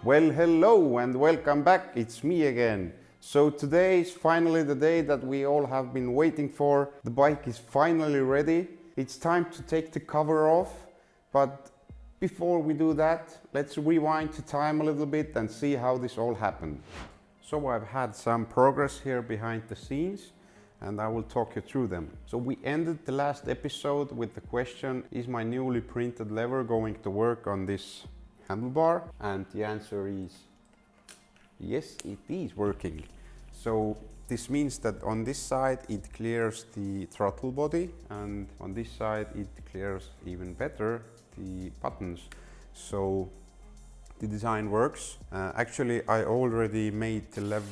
Well, hello and welcome back. It's me again. So today is finally the day that we all have been waiting for. The bike is finally ready. It's time to take the cover off. But before we do that, let's rewind to time a little bit and see how this all happened. So I've had some progress here behind the scenes, and I will talk you through them. So we ended the last episode with the question, is my newly printed lever going to work on this handlebar? And the answer is yes, it is working. So this means that on this side it clears the throttle body, and on this side it clears even better the buttons. So the design works. Actually, I already made the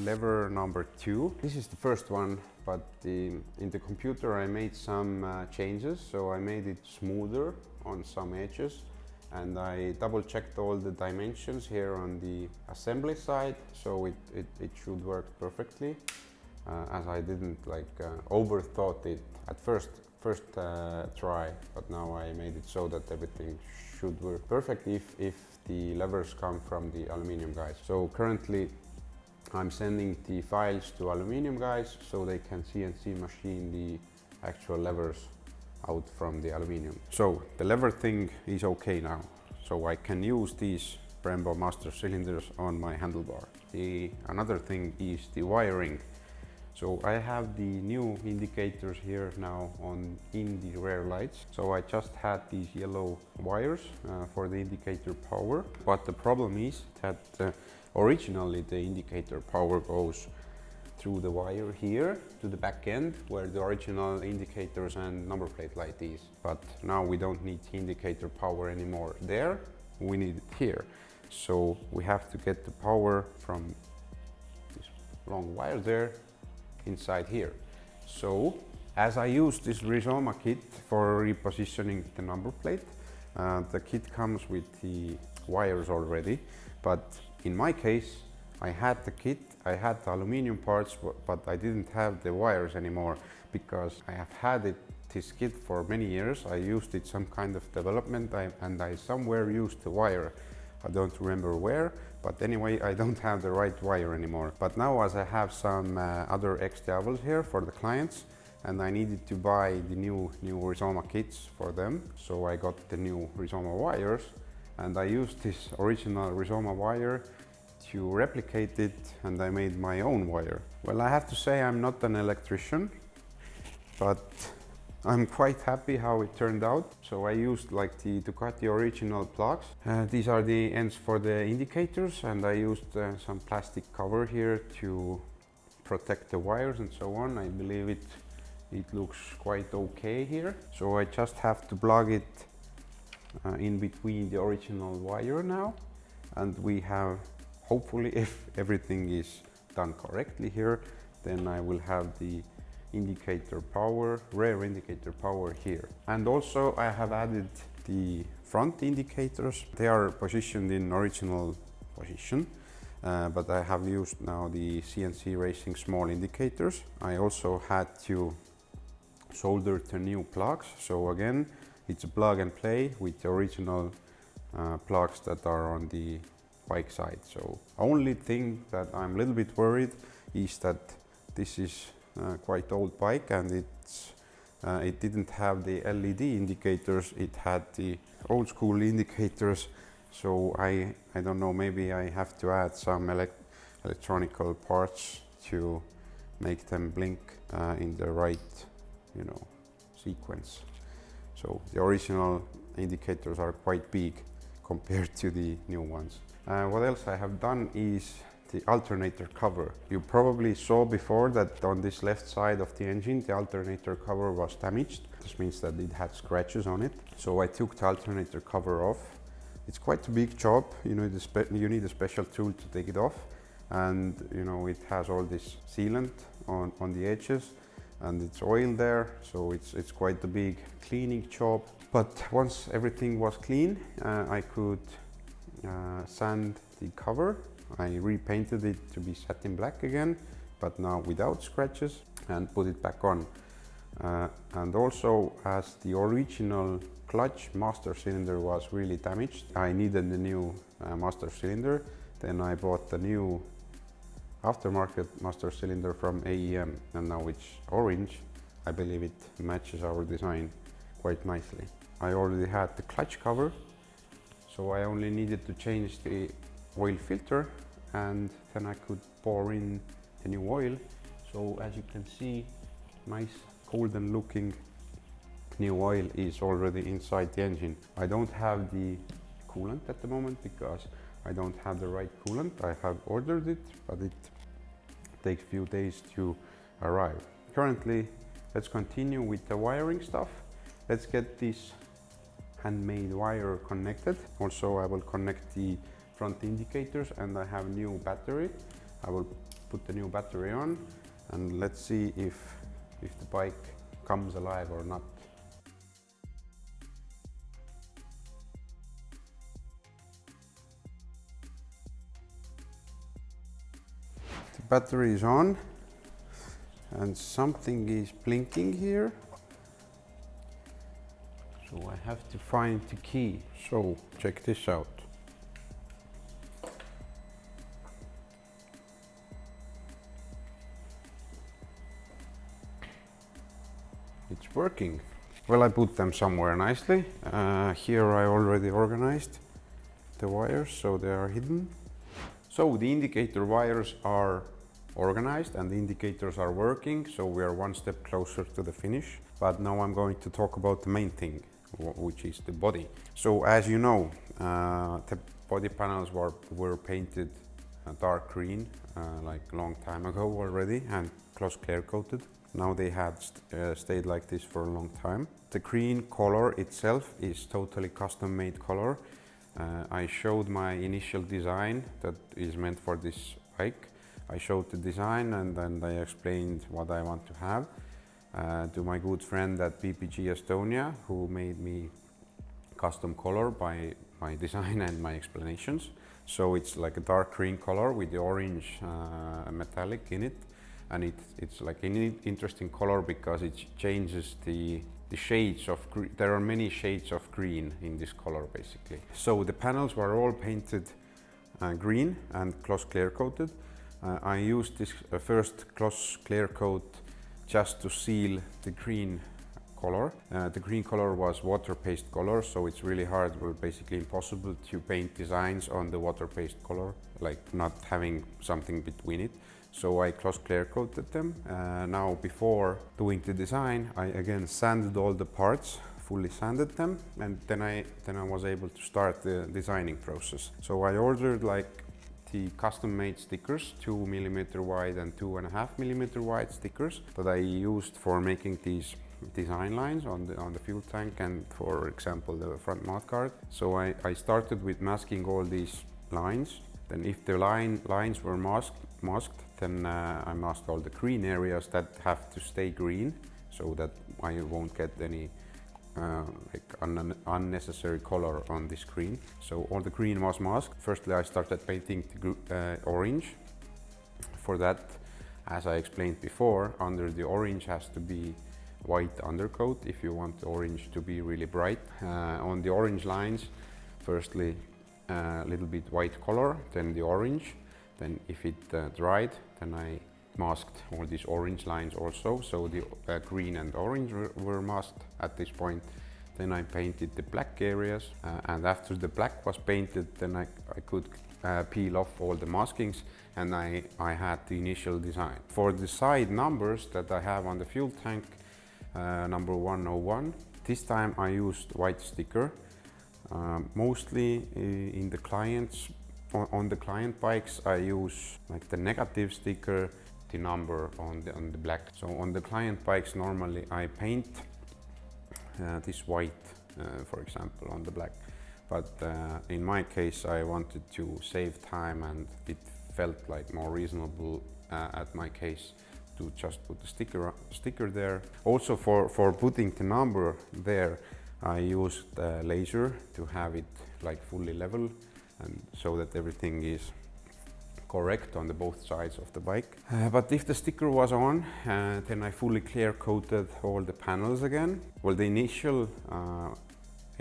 lever number 2. This is the first one, but in the computer I made some changes. So I made it smoother on some edges, and I double checked all the dimensions here on the assembly side, so it should work perfectly, as I didn't overthought it at first try, but now I made it so that everything should work perfect if the levers come from the aluminum guys. So currently I'm sending the files to aluminum guys so they can CNC machine the actual levers out from the aluminum. So the lever thing is okay now, so I can use these Brembo master cylinders on my handlebar. Another thing is the wiring. So I have the new indicators here now in the rear lights. So I just had these yellow wires for the indicator power, but the problem is that originally the indicator power goes through the wire here to the back end where the original indicators and number plate light is. But now we don't need indicator power anymore there, we need it here. So we have to get the power from this long wire there inside here. So as I use this Rizoma kit for repositioning the number plate, the kit comes with the wires already, but in my case I had the kit, I had the aluminum parts, but I didn't have the wires anymore because I have had this kit for many years. I used it some kind of development and I somewhere used the wire. I don't remember where, but anyway, I don't have the right wire anymore. But now, as I have some other XDiavels here for the clients, and I needed to buy the new Rizoma kits for them, so I got the new Rizoma wires, and I used this original Rizoma wire to replicate it, and I made my own wire. Well, I have to say I'm not an electrician, but I'm quite happy how it turned out. So I used like the Ducati original plugs. These are the ends for the indicators, and I used some plastic cover here to protect the wires and so on. I believe it looks quite okay here. So I just have to plug it in between the original wire now, and we have, hopefully, if everything is done correctly here, then I will have the indicator power, rear indicator power here. And also I have added the front indicators. They are positioned in original position, but I have used now the CNC Racing small indicators. I also had to solder the new plugs. So again, it's a plug and play with the original plugs that are on the bike side. So only thing that I'm a little bit worried is that this is quite old bike, and it didn't have the LED indicators, it had the old school indicators. So I don't know, maybe I have to add some electronical parts to make them blink in the right, sequence. So the original indicators are quite big compared to the new ones. What else I have done is the alternator cover. You probably saw before that on this left side of the engine, the alternator cover was damaged. This means that it had scratches on it. So I took the alternator cover off. It's quite a big job. You need a special tool to take it off. And it has all this sealant on the edges, and it's oil there. So it's quite a big cleaning job. But once everything was clean, I could sand the cover. I repainted it to be satin black again, but now without scratches, and put it back on. And also, as the original clutch master cylinder was really damaged. I needed a new master cylinder. Then I bought the new aftermarket master cylinder from AEM, and now it's orange. I believe it matches our design quite nicely. I already had the clutch cover, so I only needed to change the oil filter, and then I could pour in the new oil. So as you can see, nice golden looking new oil is already inside the engine. I don't have the coolant at the moment because I don't have the right coolant. I have ordered it, but it takes a few days to arrive. Currently, let's continue with the wiring stuff. Let's get this handmade wire connected. Also, I will connect the front indicators, and I have new battery. I will put the new battery on, and let's see if the bike comes alive or not. The battery is on, and something is blinking here. So I have to find the key. So check this out. It's working. Well, I put them somewhere nicely. Here I already organized the wires, so they are hidden. So the indicator wires are organized and the indicators are working, so we are one step closer to the finish. But now I'm going to talk about the main thing, which is the body. So as you know, the body panels were painted dark green like a long time ago already, and gloss clear coated. Now they had stayed like this for a long time. The green color itself is totally custom made color. I showed my initial design that is meant for this bike. I showed the design, and then I explained what I want to have to my good friend at PPG Estonia, who made me custom color by my design and my explanations. So it's like a dark green color with the orange metallic in it, and it's like an interesting color because it changes the shades of green. There are many shades of green in this color basically. So the panels were all painted green and gloss clear coated. I used this first gloss clear coat just to seal the green color. The green color was water paste color, so it's really hard, well basically impossible to paint designs on the water paste color, like not having something between it. So I gloss clear coated them. Now before doing the design, I again sanded all the parts, fully sanded them, and then I was able to start the designing process. So I ordered like the custom made stickers, 2 mm wide and 2.5 mm wide stickers that I used for making these design lines on the fuel tank and, for example, the front mudguard. So I started with masking all these lines. Then if the lines were masked, then I masked all the green areas that have to stay green, so that I won't get any unnecessary color on the screen. So all the green was masked. Firstly, I started painting the orange. For that, as I explained before, under the orange has to be white undercoat if you want the orange to be really bright. On the orange lines, firstly a little bit white color, then the orange. Then if it dried, then I masked all these orange lines also, so the green and orange were masked at this point. Then I painted the black areas, and after the black was painted, then I could peel off all the maskings, and I had the initial design. For the side numbers that I have on the fuel tank, number 101, this time I used white sticker. Mostly in the clients, on the client bikes, I use like the negative sticker, the number on the black. So on the client bikes, normally I paint this white, for example, on the black. But in my case, I wanted to save time, and it felt like more reasonable at my case to just put the sticker there. Also for putting the number there, I used laser to have it like fully level, and so that everything is correct on the both sides of the bike. But if the sticker was on, then I fully clear coated all the panels again. Well, the initial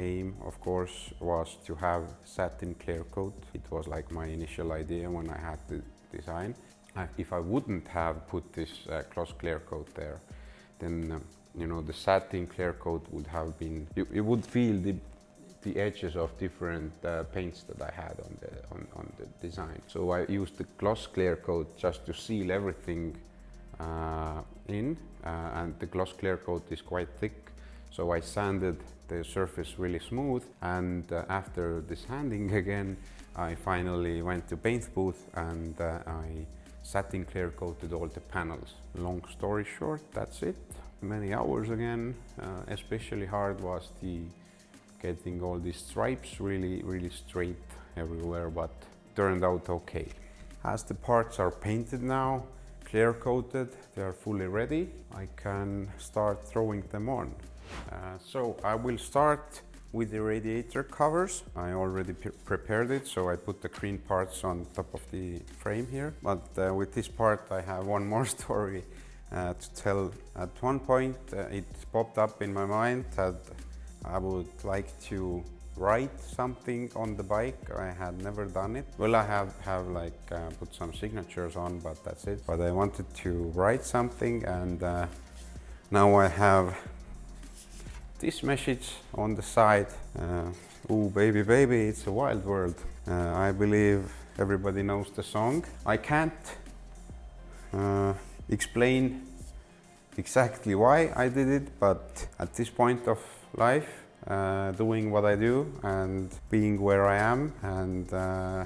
aim, of course, was to have satin clear coat. It was like my initial idea when I had the design. If I wouldn't have put this gloss clear coat there, then you know, the satin clear coat would have been, you would feel the edges of different paints that I had on the design. So I used the gloss clear coat just to seal everything in, and the gloss clear coat is quite thick. So I sanded the surface really smooth, and after the sanding again, I finally went to paint booth and I satin clear coated all the panels. Long story short, that's it. Many hours again. Especially hard was getting all these stripes really straight everywhere, but turned out okay. As the parts are painted now, clear coated, they are fully ready, I can start throwing them on. So I will start with the radiator covers. I already prepared it, so I put the green parts on top of the frame here. But with this part I have one more story to tell. At one point it popped up in my mind that I would like to write something on the bike. I had never done it. Well, I have like put some signatures on, but that's it. But I wanted to write something, and now I have this message on the side. Oh baby baby, it's a wild world. I believe everybody knows the song. I can't explain exactly why I did it, but at this point of life, doing what I do and being where I am, and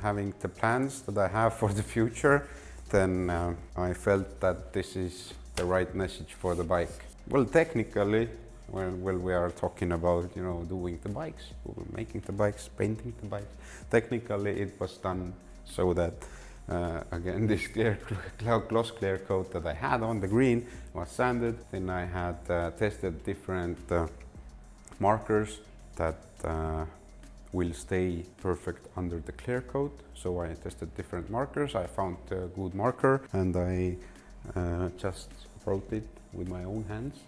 having the plans that I have for the future, then I felt that this is the right message for the bike. Well, technically, when we are talking about, you know, doing the bikes, making the bikes, painting the bikes, technically it was done so that again, this gloss clear coat that I had on the green was sanded. Then I had tested different markers that will stay perfect under the clear coat. So I tested different markers. I found a good marker, and I just wrote it with my own hands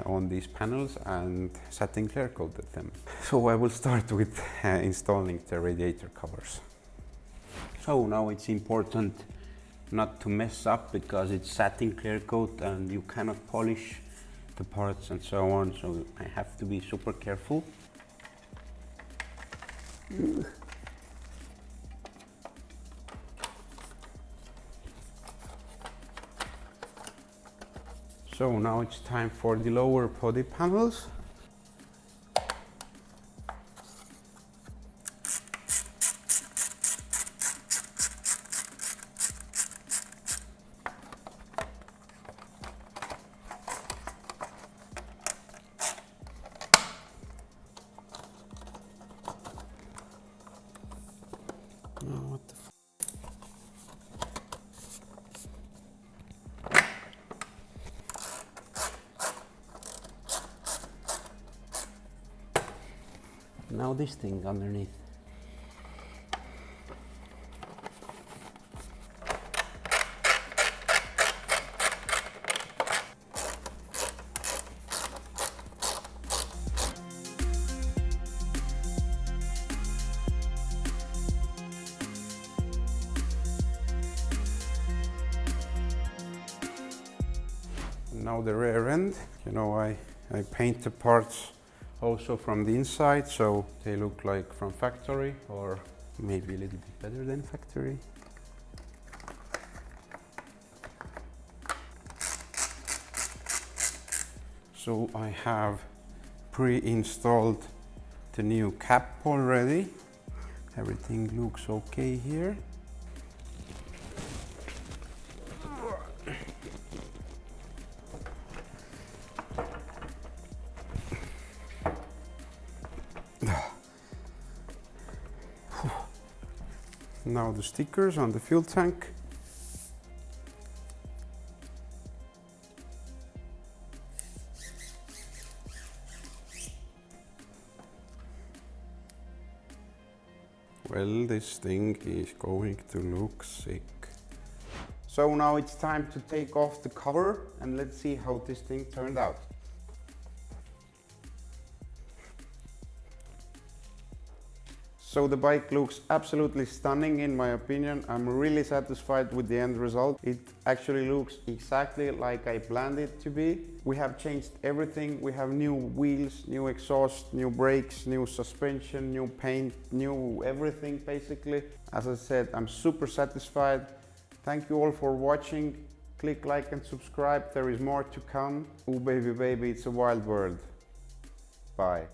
on these panels and satin clear coated them. So I will start with installing the radiator covers. So now it's important not to mess up, because it's satin clear coat and you cannot polish the parts and so on, so I have to be super careful. So now it's time for the lower body panels. Oh, what the f— now this thing underneath. Now the rear end, you know, I paint the parts also from the inside, so they look like from factory, or maybe a little bit better than factory. So I have pre-installed the new cap already. Everything looks okay here. Now the stickers on the fuel tank. Well, this thing is going to look sick. So now it's time to take off the cover, and let's see how this thing turned out. So the bike looks absolutely stunning in my opinion. I'm really satisfied with the end result. It actually looks exactly like I planned it to be. We have changed everything. We have new wheels, new exhaust, new brakes, new suspension, new paint, new everything basically. As I said, I'm super satisfied. Thank you all for watching. Click like and subscribe. There is more to come. Oh baby, baby, it's a wild world. Bye.